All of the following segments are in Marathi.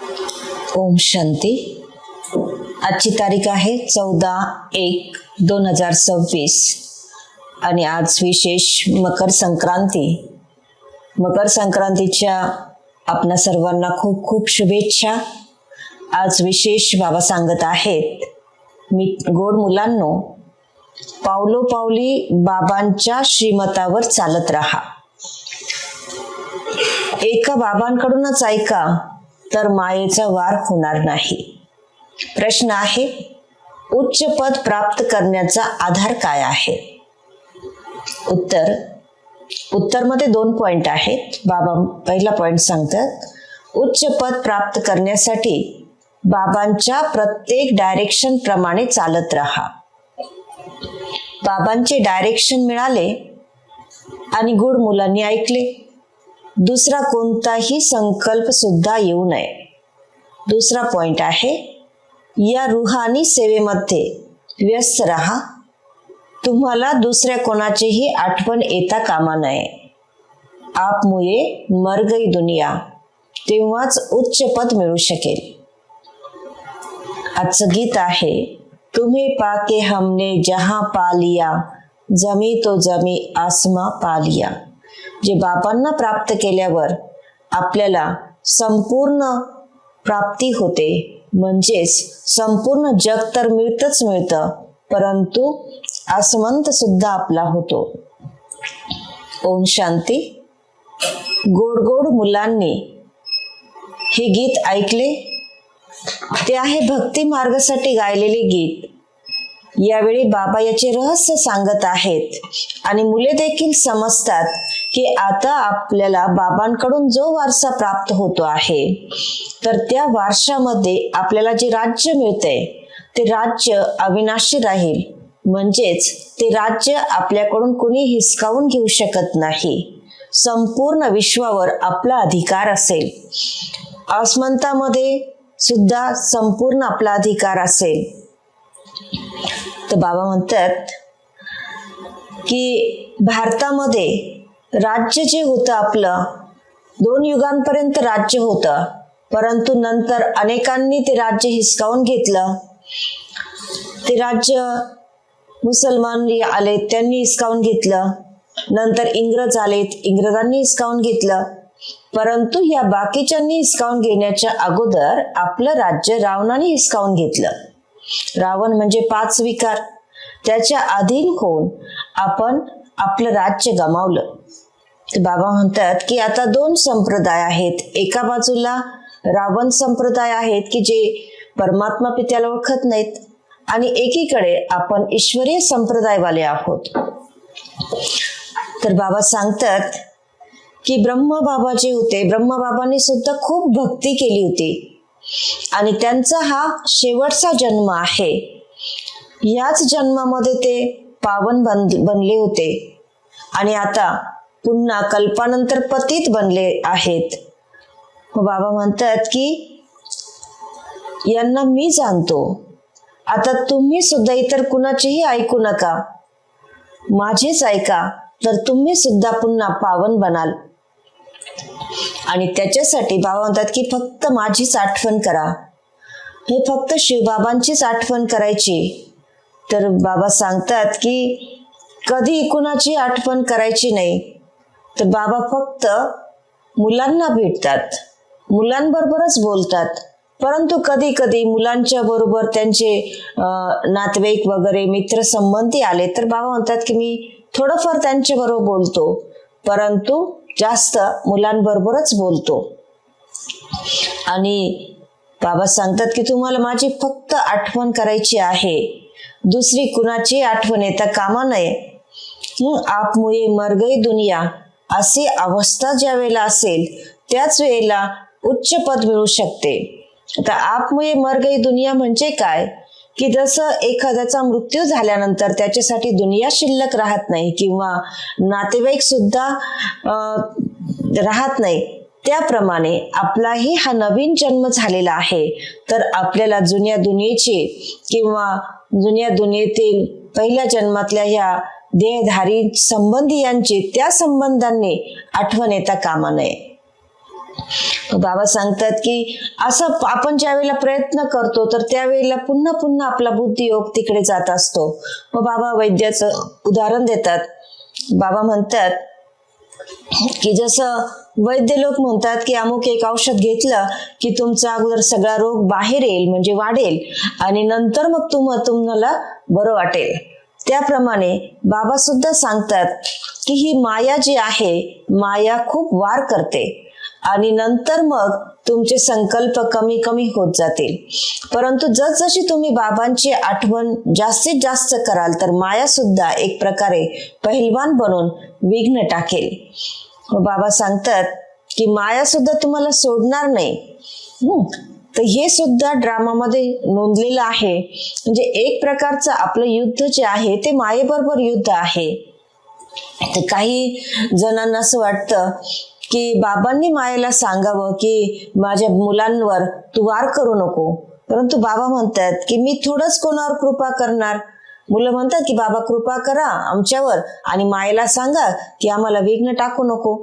ओम शांती. आजची तारीख आहे 14/1/2026 आणि आज विशेष मकर संक्रांती. मकर संक्रांतीच्या आपणा सर्वांना खूप खूप शुभेच्छा. आज विशेष बाबा सांगत आहेत, मी गोड मुलांनो, पावलोपावली बाबांच्या श्रीमतावर चालत राहा. एका बाबांकडूनच ऐका तर मायेचा वार होणार नाही. प्रश्न आहे, उच्च पद प्राप्त करण्याचा आधार काय आहे? उत्तर मध्ये 2 पॉइंट आहेत. बाबा पहिला पॉइंट सांगतात, उच्च पद प्राप्त करण्यासाठी बाबांच्या प्रत्येक डायरेक्शन प्रमाणे चालत राहा. बाबांचे डायरेक्शन मिळाले आणि गुड मुलांनी ऐकले. दुसरा कोणताही संकल्प सुद्धा येऊ नये. दुसरा पॉइंट आहे, या रूहानी सेवेमध्ये व्यस्त राहा. तुम्हाला दुसऱ्या कोणाचीही आठवण येता कामा नये. आप मुये मर गई दुनिया, तेव्हाच उच्च पद मिळू शकेल. आजचं गीत आहे, तुम्हें पाके हमने जहां पा लिया, जमी तो जमी आसमा पा लिया. जे बाबांना प्राप्त केल्यावर आपल्याला संपूर्ण प्राप्ती होते, म्हणजेच संपूर्ण जग तर मिळतं, परंतु आसमंत सुद्धा आपला होतो. ओम शांती. गोड गोड मुलांनी हे गीत ऐकले. ते आहे भक्ती मार्गासाठी गायलेले गीत. यावेळी बाबा याचे रहस्य सांगत आहेत आणि मुले देखील समजतात की आता आपल्याला बाबांकडून जो वारसा प्राप्त होतो आहे, तर त्या वारशामध्ये आपल्याला जे राज्य मिळते ते राज्य अविनाशी राहील. म्हणजेच ते राज्य आपल्याकडून कुणी हिसकावून घेऊ शकत नाही. संपूर्ण विश्वावर आपला अधिकार असेल. आसमंतामध्ये सुद्धा संपूर्ण आपला अधिकार असेल. तर बाबा म्हणतात की भारतामध्ये राज्य जे होतं आपलं 2 युगांपर्यंत राज्य होतं, परंतु नंतर अनेकांनी ते राज्य हिसकावून घेतलं. ते राज्य मुसलमान आले, त्यांनी हिसकावून घेतलं. नंतर इंग्रज आलेत, इंग्रजांनी हिसकावून घेतलं. परंतु या बाकीच्यांनी हिसकावून घेण्याच्या अगोदर आपलं राज्य रावणाने हिसकावून घेतलं. रावण म्हणजे 5 विकार. त्याच्या अधीन होऊन आपण आपलं राज्य गमावलं. बाबा म्हणतात की आता 2 संप्रदाय आहेत. एका बाजूला रावण संप्रदाय आहेत की जे परमात्मा पित्याला ओळखत नाहीत, आणि एकीकडे आपण ईश्वरीय संप्रदायवाले आहोत. तर बाबा सांगतात की ब्रह्मबाबा जे होते, ब्रह्मबाबांनी सुद्धा खूप भक्ती केली होती आणि त्यांचा हा शेवटचा जन्म आहे. याच जन्मामध्ये ते पावन बनले होते आणि आता पुन्हा कल्पानंतर पतित बनले आहेत. बाबा म्हणतात की यांना मी जाणतो. आता तुम्ही सुद्धा इतर कुणाचेही ऐकू नका, माझेच ऐका, तर तुम्ही सुद्धा पुन्हा पावन बनाल. आणि त्याच्यासाठी बाबा म्हणतात की फक्त माझीच आठवण करा. हे फक्त शिवबाबांचीच आठवण करायची. तर बाबा सांगतात की कधी कुणाची आठवण करायची नाही. तर बाबा फक्त मुलांना भेटतात, मुलांबरोबरच बोलतात. परंतु कधी कधी मुलांच्या बरोबर त्यांचे नातेवाईक वगैरे मित्र संबंधी आले तर बाबा म्हणतात की मी थोडंफार त्यांच्या बरोबर बोलतो, परंतु जास्त मुलांबरोबरच बोलतो. आणि बाबा सांगतात की तुम्हाला माझी फक्त आठवण करायची आहे, दुसरी कुणाची आठवण येता कामा नये. आप मुये मर गई दुनिया अशी अवस्था ज्या वेळेला असेल त्याच वेळेला उच्च पद मिळू शकते. आता आप मुये मर गई दुनिया म्हणजे काय की जसं एखाद्याचा मृत्यू झाल्यानंतर त्याच्यासाठी दुनिया शिल्लक राहत नाही किंवा नातेवाईक सुद्धा राहत नाही, त्याप्रमाणे आपलाही हा नवीन जन्म झालेला आहे. तर आपल्याला जुन्या दुनियेची किंवा जुन्या दुनियेतील पहिल्या जन्मातल्या ह्या देहधारी संबंधी यांची त्या संबंधांनी आठवण येता कामा नये. बाबा सांगतात की असं आपण ज्या वेळेला प्रयत्न करतो तर त्यावेळेला पुन्हा पुन्हा आपला बुद्धियोग तिकडे जात असतो. मग बाबा वैद्याचं उदाहरण देतात. बाबा म्हणतात की जसं वैद्य लोक म्हणतात की अमुक एक औषध घेतलं की तुमचा अगोदर सगळा रोग बाहेर येईल, म्हणजे वाढेल, आणि नंतर मग तुम्हाला बरं वाटेल. त्याप्रमाणे बाबा सुद्धा सांगतात की ही माया जी आहे, माया खूप वार करते आणि नंतर मग तुमचे संकल्प कमी कमी होत जातील. परंतु जसजशी तुम्ही बाबांची आठवण जास्तीत जास्त कराल तर माया सुद्धा एक प्रकारे पहिलवान बनून विघ्न टाकेल. बाबा सांगतात की माया सुद्धा तुम्हाला सोडणार नाही. तर हे सुद्धा ड्रामामध्ये नोंदलेलं आहे. म्हणजे एक प्रकारचं आपलं युद्ध जे आहे ते मायेबरोबर युद्ध आहे. तर काही जणांना असं वाटतं की बाबांनी मायेला सांगावं की माझ्या मुलांवर तू वार करू नको, परंतु बाबा म्हणतात की मी थोडंच कोणावर कृपा करणार. मुलं म्हणतात की बाबा कृपा करा आमच्यावर आणि मायेला सांगा की आम्हाला विघ्न टाकू नको.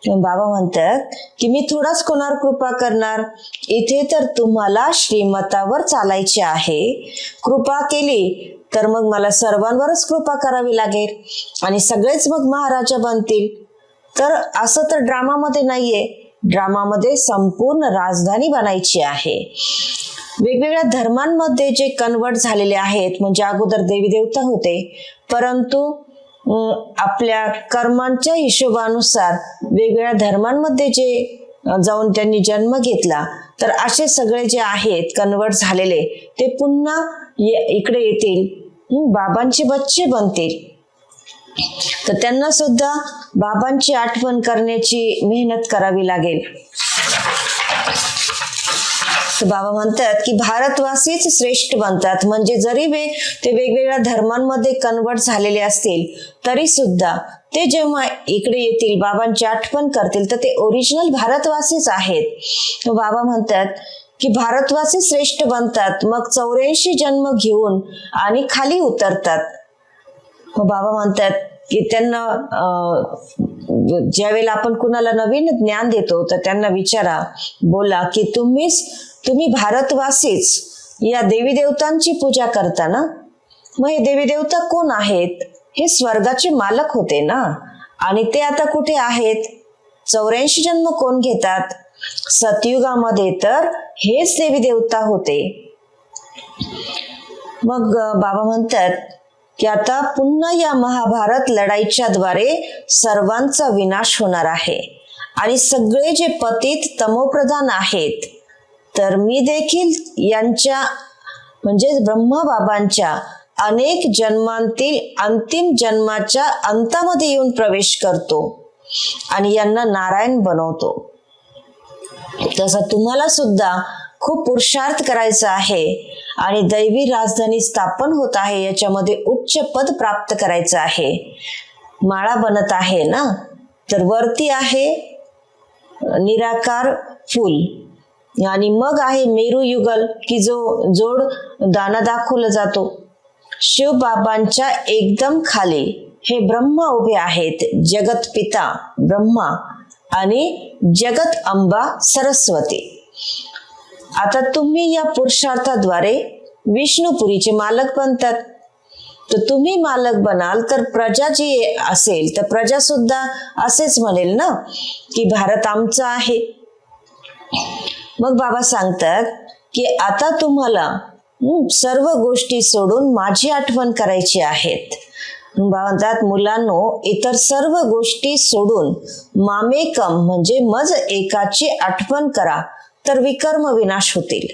बाबा म्हणतात की मी थोडाच कोणावर कृपा करणार, इथे तर तुम्हाला श्रीमतावर चालायचे आहे. कृपा केली तर मग मला सर्वांवरच कृपा करावी लागेल आणि सगळेच मग महाराजा बनतील. तर असं तर ड्रामामध्ये नाहीये. ड्रामामध्ये संपूर्ण राजधानी बनायची आहे. वेगवेगळ्या धर्मांमध्ये जे कन्वर्ट झालेले आहेत, म्हणजे अगोदर देवी देवता होते, परंतु आपल्या कर्मांच्या हिशोबानुसार वेगवेगळ्या धर्मांमध्ये जे जाऊन त्यांनी जन्म घेतला, तर असे सगळे जे आहेत कन्वर्ट झालेले ते पुन्हा इकडे येतील, बाबांचे बच्चे बनतील. तर त्यांना सुद्धा बाबांची आठवण करण्याची मेहनत करावी लागेल. तर बाबा म्हणतात की भारतवासीच श्रेष्ठ बनतात. म्हणजे जरी ते वेगवेगळ्या धर्मांमध्ये कन्वर्ट झालेले असतील तरी सुद्धा ते जेव्हा इकडे येतील, बाबांची आठवण करतील, तर ते ओरिजिनल भारतवासीच आहेत. बाबा म्हणतात की भारतवासी श्रेष्ठ बनतात, मग 84 जन्म घेऊन आणि खाली उतरतात. मग बाबा म्हणतात की त्यांना ज्यावेळेला आपण कुणाला नवीन ज्ञान देतो तर त्यांना विचारा, बोला की तुम्ही भारतवासीच या देवी देवतांची पूजा करता ना? मग हे देवी देवता कोण आहेत? हे स्वर्गाचे मालक होते ना, आणि ते आता कुठे आहेत? 84 जन्म कोण घेतात? सतयुगामध्ये तर हेच देवी देवता होते. मग बाबा म्हणतात की आता पुन्हा या महाभारत लढाईच्या द्वारे सर्वांचा विनाश होणार आहे आणि सगळे जे पतित तमोप्रधान आहेत, तर मी देखील यांच्या म्हणजे ब्रह्मबाबांच्या अनेक जन्मांतील अंतिम जन्माच्या अंतामध्ये येऊन प्रवेश करतो आणि यांना नारायण बनवतो. तसं तुम्हाला सुद्धा खूप पुरुषार्थ करायचा आहे आणि दैवी राजधानी स्थापन होत आहे, याच्यामध्ये उच्च पद प्राप्त करायचं आहे. माळा बनत आहे ना, तर वरती आहे निराकार फूल आणि मग आहे मेरू युगल की जो जोड दाना दाखवला जातो. शिव बाबांच्या एकदम खाली हे ब्रह्मा उभे आहेत, जगत पिता ब्रह्मा आणि जगत अंबा सरस्वती. आता तुम्ही या पुरुषार्थाद्वारे विष्णुपुरीचे मालक बनतात. तर तुम्ही मालक बनाल तर प्रजा जी असेल तर प्रजा सुद्धा असेच म्हणेल ना की भारत आमचा आहे. मग बाबा सांगतात की आता तुम्हाला सर्व गोष्टी सोडून माझी आठवण करायची आहेत. बाबा म्हणतात, मुलांनो, इतर सर्व गोष्टी सोडून मामेकम म्हणजे मज एकाची आठवण करा तर विकर्म विनाश होतील.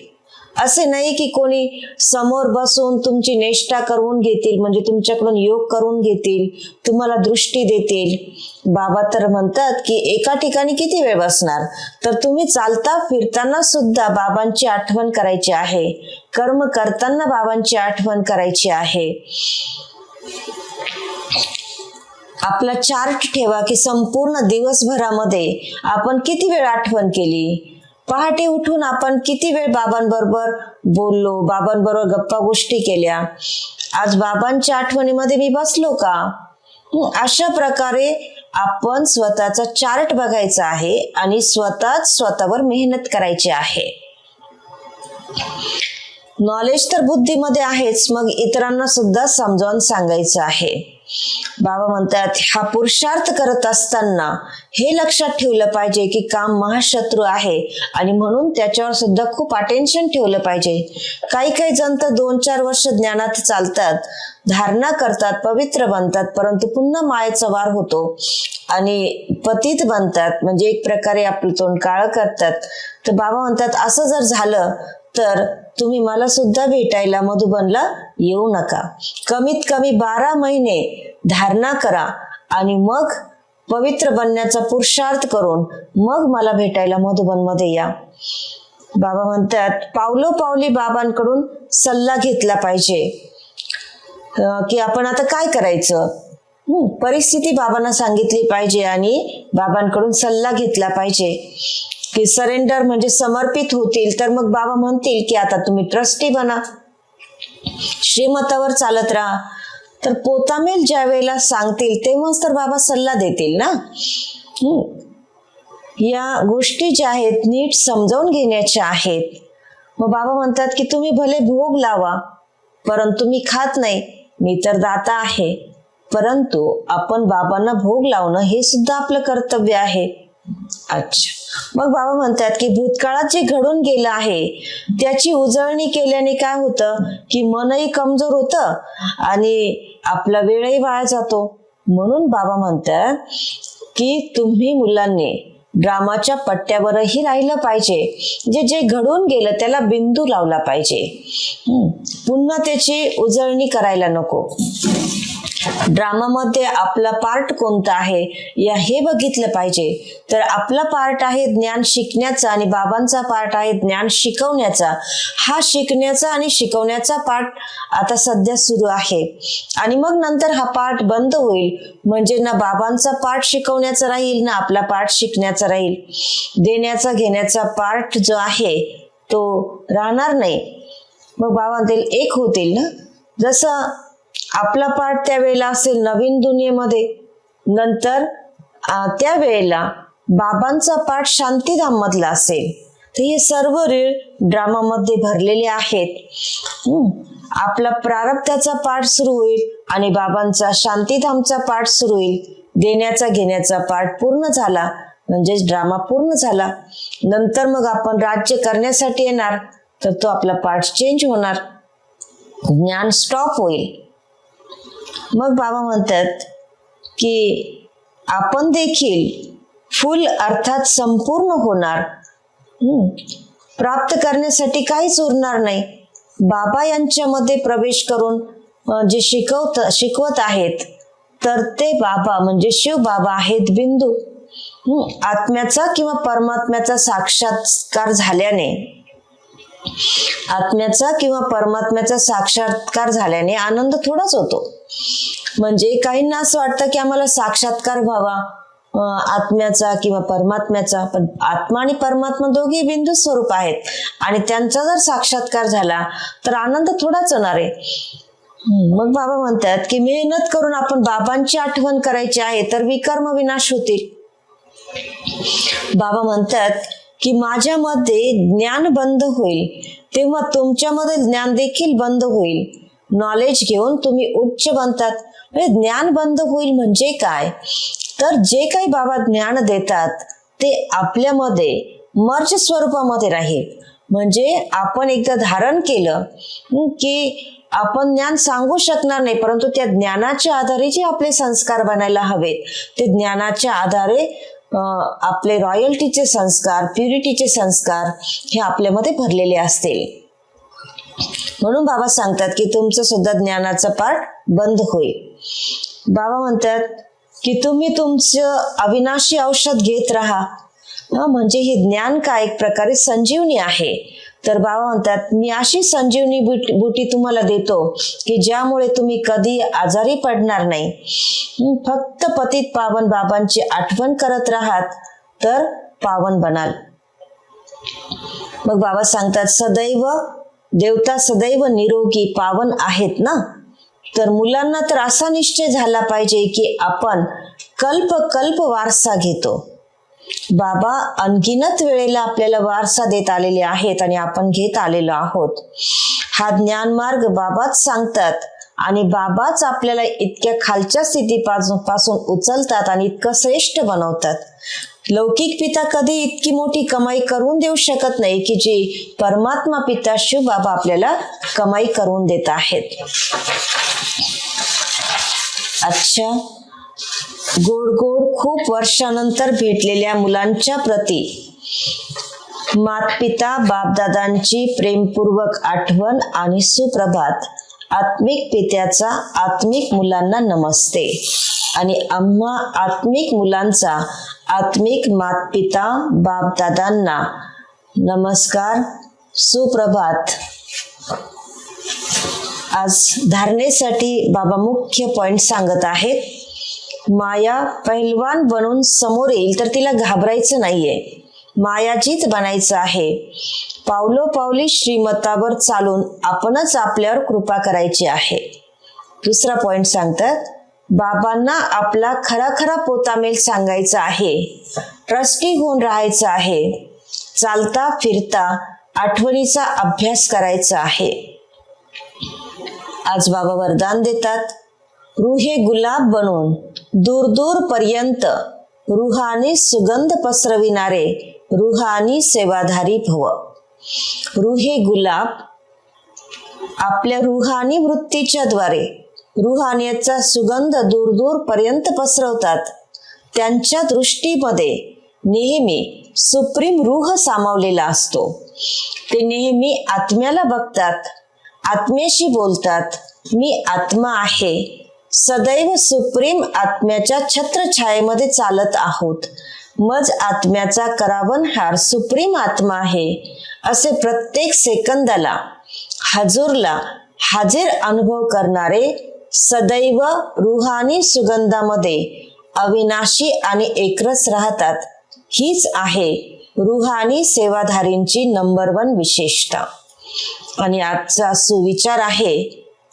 असे नाही की कोणी समोर बसून तुमची नेष्टा करून घेतील, म्हणजे तुमच्याकडून योग करून घेतील, तुम्हाला दृष्टी देतील. बाबा तर म्हणतात की एका ठिकाणी किती वेळ बसणार, तर तुम्ही चालता फिरताना सुद्धा बाबांची आठवण करायची आहे, कर्म करताना बाबांची आठवण करायची आहे. आपला चार्ट ठेवा की संपूर्ण दिवसभरामध्ये आपण किती वेळ आठवण केली. पहाटे उठून आपण किती वेळ बाबांबरोबर बोललो, बाबांबरोबर गप्पा गोष्टी केल्या, आज बाबांच्या आठवणीमध्ये मी बसलो का? अशा प्रकारे आपण स्वतःचा चार्ट बघायचा आहे आणि स्वतःवर मेहनत करायची आहे. नॉलेज तर बुद्धीमध्ये आहेच, मग इतरांना सुद्धा समजावून सांगायचं आहे. बाबा म्हणतात हा पुरुषार्थ करत असताना हे लक्षात ठेवलं पाहिजे की काम महाशत्रू आहे आणि म्हणून त्याच्यावर सुद्धा खूप अटेन्शन ठेवलं पाहिजे. काही जण तर 2-4 वर्ष ज्ञानात चालतात, धारणा करतात, पवित्र बनतात, परंतु पुन्हा मायेचा वार होतो आणि पतित बनतात, म्हणजे एक प्रकारे आपलं तोंड काळं करतात. तर बाबा म्हणतात असं जर झालं तर तुम्ही मला सुद्धा भेटायला मधुबनला येऊ नका. कमीत कमी 12 महिने धारणा करा आणि मग पवित्र बनण्याचा पुरुषार्थ करून मग मला भेटायला मधुबनमध्ये या. बाबा म्हणतात पावलोपावली बाबांकडून सल्ला घेतला पाहिजे की आपण आता काय करायचं. परिस्थिती बाबांना सांगितली पाहिजे आणि बाबांकडून सल्ला घेतला पाहिजे की सरेंडर म्हणजे समर्पित होतील. तर मग बाबा म्हणतील की आता तुम्ही ट्रस्टी बना, श्रीमतावर चालत राहा. तर पोतामेल ज्या वेळेला सांगतील तेव्हाच तर बाबा सल्ला देतील ना. या गोष्टी ज्या आहेत नीट समजावून घेण्याच्या आहेत. मग बाबा म्हणतात की तुम्ही भले भोग लावा परंतु मी खात नाही, मी तर दाता आहे. परंतु आपण बाबांना भोग लावणं हे सुद्धा आपलं कर्तव्य आहे. अच्छा, मग बाबा म्हणतात की भूतकाळात जे घडून गेलं आहे त्याची उजळणी केल्याने काय होतं की मनही कमजोर होतं आणि आपला वेळही वाया जातो. म्हणून बाबा म्हणतात की तुम्ही मुलांनी ड्रामाच्या पट्ट्यावरही राहिलं पाहिजे. जे घडून गेलं त्याला बिंदू लावला पाहिजे, पुन्हा त्याची उजळणी करायला नको. ड्रामामध्ये आपला पार्ट कोणता आहे हे बघितलं पाहिजे. तर आपला पार्ट आहे ज्ञान शिकण्याचा आणि बाबांचा पार्ट आहे ज्ञान शिकवण्याचा. हा शिकण्याचा आणि शिकवण्याचा पार्ट आता सध्या सुरू आहे आणि मग नंतर हा पार्ट बंद होईल. म्हणजे ना बाबांचा पार्ट शिकवण्याचा राहील ना आपला पार्ट शिकण्याचा राहील. देण्याचा घेण्याचा पार्ट जो आहे तो राहणार नाही. मग बाबांतील एक होतील ना. जसं आपला पार्ट त्यावेळेला असेल नवीन दुनियेमध्ये, नंतर त्यावेळेला बाबांचा पार्ट शांतीधाम मधला असेल. तर हे सर्व रीळ ड्रामामध्ये भरलेले आहेत. आपला प्रारब्धाचा पार्ट सुरू होईल आणि बाबांचा शांतीधामचा पार्ट सुरू होईल. देण्याचा घेण्याचा पार्ट पूर्ण झाला म्हणजे ड्रामा पूर्ण झाला. नंतर मग आपण राज्य करण्यासाठी येणार तर तो आपला पार्ट चेंज होणार, ज्ञान स्टॉप होईल. मग बाबा म्हणतात की आपण देखील फुल अर्थात संपूर्ण होणार. प्राप्त करण्यासाठी काहीच उरणार नाही. बाबा यांच्यामध्ये प्रवेश करून जे शिकवत आहेत तर ते बाबा म्हणजे शिव बाबा आहेत बिंदू. आत्म्याचा किंवा परमात्म्याचा साक्षात्कार झाल्याने झाल्याने आनंद थोडाच होतो. म्हणजे काहींना असं वाटतं की आम्हाला साक्षात्कार व्हावा आत्म्याचा किंवा परमात्म्याचा, पण आत्मा आणि परमात्मा दोघे बिंदू स्वरूप आहेत आणि त्यांचा जर साक्षात्कार झाला तर आनंद थोडाच होणार आहे. मग बाबा म्हणतात की मेहनत करून आपण बाबांची आठवण करायची आहे तर विकर्म विनाश होतील. बाबा म्हणतात की माझ्यामध्ये ज्ञान बंद होईल तेव्हा तुमच्यामध्ये ज्ञान देखील बंद होईल. नॉलेज घेऊन तुम्ही उच्च बनतात. ज्ञान बंद होईल म्हणजे काय, तर जे काही बाबा ज्ञान देतात ते आपल्यामध्ये मर्ज स्वरूपामध्ये राहील. म्हणजे आपण एकदा धारण केलं की आपण ज्ञान सांगू शकणार नाही, परंतु त्या ज्ञानाच्या आधारे जे आपले संस्कार बनायला हवेत ते ज्ञानाच्या आधारे आपले रॉयल्टीचे संस्कार, प्युरिटीचे संस्कार हे आपल्यामध्ये भरलेले असतील. म्हणून बाबा सांगतात की तुमचं सुद्धा ज्ञानाचा पाठ बंद होईल. बाबा म्हणतात की तुम्ही तुमचं अविनाशी औषध घेत राहा. म्हणजे हे ज्ञान काय एक प्रकारे संजीवनी आहे. तर बाबा म्हणतात मी अशी संजीवनी बुटी तुम्हाला देतो की ज्यामुळे तुम्ही कधी आजारी पडणार नाही. फक्त पतित पावन बाबांची आठवण करत राहात तर पावन बनाल. मग बाबा सांगतात सदैव देवता सदैव निरोगी पावन आहेत ना. तर मुलांना तर असा निश्चय झाला पाहिजे की आपण कल्प कल्प वारसा घेतो. बाबा अनगिनत वेळेला आपल्याला वारसा देत आलेले आहेत आणि आपण घेत आलेलो आहोत. हा ज्ञानमार्ग बाबाच सांगतात आणि बाबाच आपल्याला इतक्या खालच्या स्थितीपासून उचलतात आणि इतकं श्रेष्ठ बनवतात. लौकिक पिता कधी इतकी मोठी कमाई करून देऊ शकत नाही की जी परमात्मा पिता शिव बाबा आपल्याला कमाई करून देत आहेत. अच्छा, गोड गोड खूप वर्षानंतर भेटलेल्या मुलांच्या प्रती मातपिता बापदादांची प्रेमपूर्वक आठवण आणि सुप्रभात. आत्मिक पित्याचा आत्मिक मुलांना नमस्ते आणि आम्हा आत्मिक मुलांचा आत्मिक मातपिता बापदादांना नमस्कार, सुप्रभात. आज धारणेसाठी बाबा मुख्य पॉइंट सांगत आहेत. माया पहिलवान बनून समोर येईल तर तिला घाबरायचं नाहीये, मायाजीत बनायचं आहे. पावलोपावली श्रीमतावर चालून आपणच आपल्यावर कृपा करायची आहे. दुसरा पॉइंट सांगतात, बाबांना आपला खरा खरा पोतामेल सांगायचा आहे. ट्रस्टी होऊन राहायचं आहे. चालता फिरता आठवणीचा अभ्यास करायचा आहे. आज बाबा वरदान देतात, रुहे गुलाब बनून दूर दूर पर्यंत रुहानी सुगंध पसरविणारे रुहानी सेवाधारी भव. रुहे गुलाब आपल्या रुहानी वृत्तीच्या द्वारे रुहानियतचा सुगंध दूर दूर पर्यंत पसरवतात. त्यांच्या दृष्टीमध्ये नेहमी सुप्रीम रूह सामावलेला असतो. ते नेहमी आत्म्याला बघतात, आत्म्याशी बोलतात. मी आत्मा आहे, सदैव सुप्रीम आत्म्याच्या छत्रछायेमध्ये चालत आहोत. मज आत्म्याचा करावनहार सुप्रीम आत्मा आहे असे प्रत्येक सेकंदाला हजूरला हाजीर अनुभव करणारे सदैव रुहानी सुगंधामध्ये अविनाशी आणि एकरस राहतात. हीच आहे रुहानी सेवाधारींची नंबर 1 विशेषता. आणि आजचा सुविचार आहे,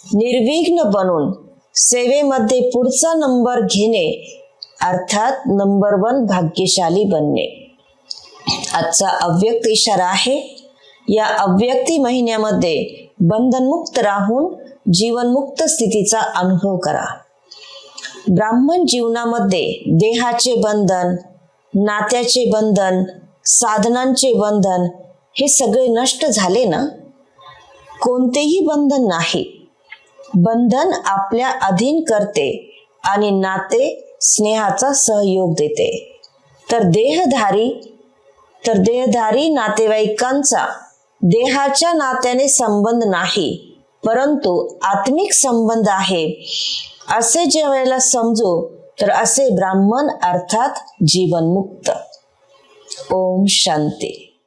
निर्विघ्न बनून सेवेमध्ये पुढचा नंबर घेणे अर्थात नंबर 1 भाग्यशाली बनणे. आजचा अव्यक्त इशारा आहे, या अव्यक्ती महिन्यामध्ये बंधनमुक्त राहून जीवनमुक्त स्थितीचा अनुभव करा. ब्राह्मण जीवनामध्ये देहाचे बंधन, नात्याचे बंधन, साधनांचे बंधन हे सगळे नष्ट झाले ना. कोणतेही बंधन नाही. बंधन आपल्या अधीन करते आणि नाते स्नेहाचा सहयोग देते. तर देहधारी नातेवाईकांचा देहाच्या नात्याने संबंध नाही, परंतु आत्मिक संबंध आहे असे ज्या वेळेला समजू तर असे ब्राह्मण अर्थात जीवनमुक्त. ओम शांती.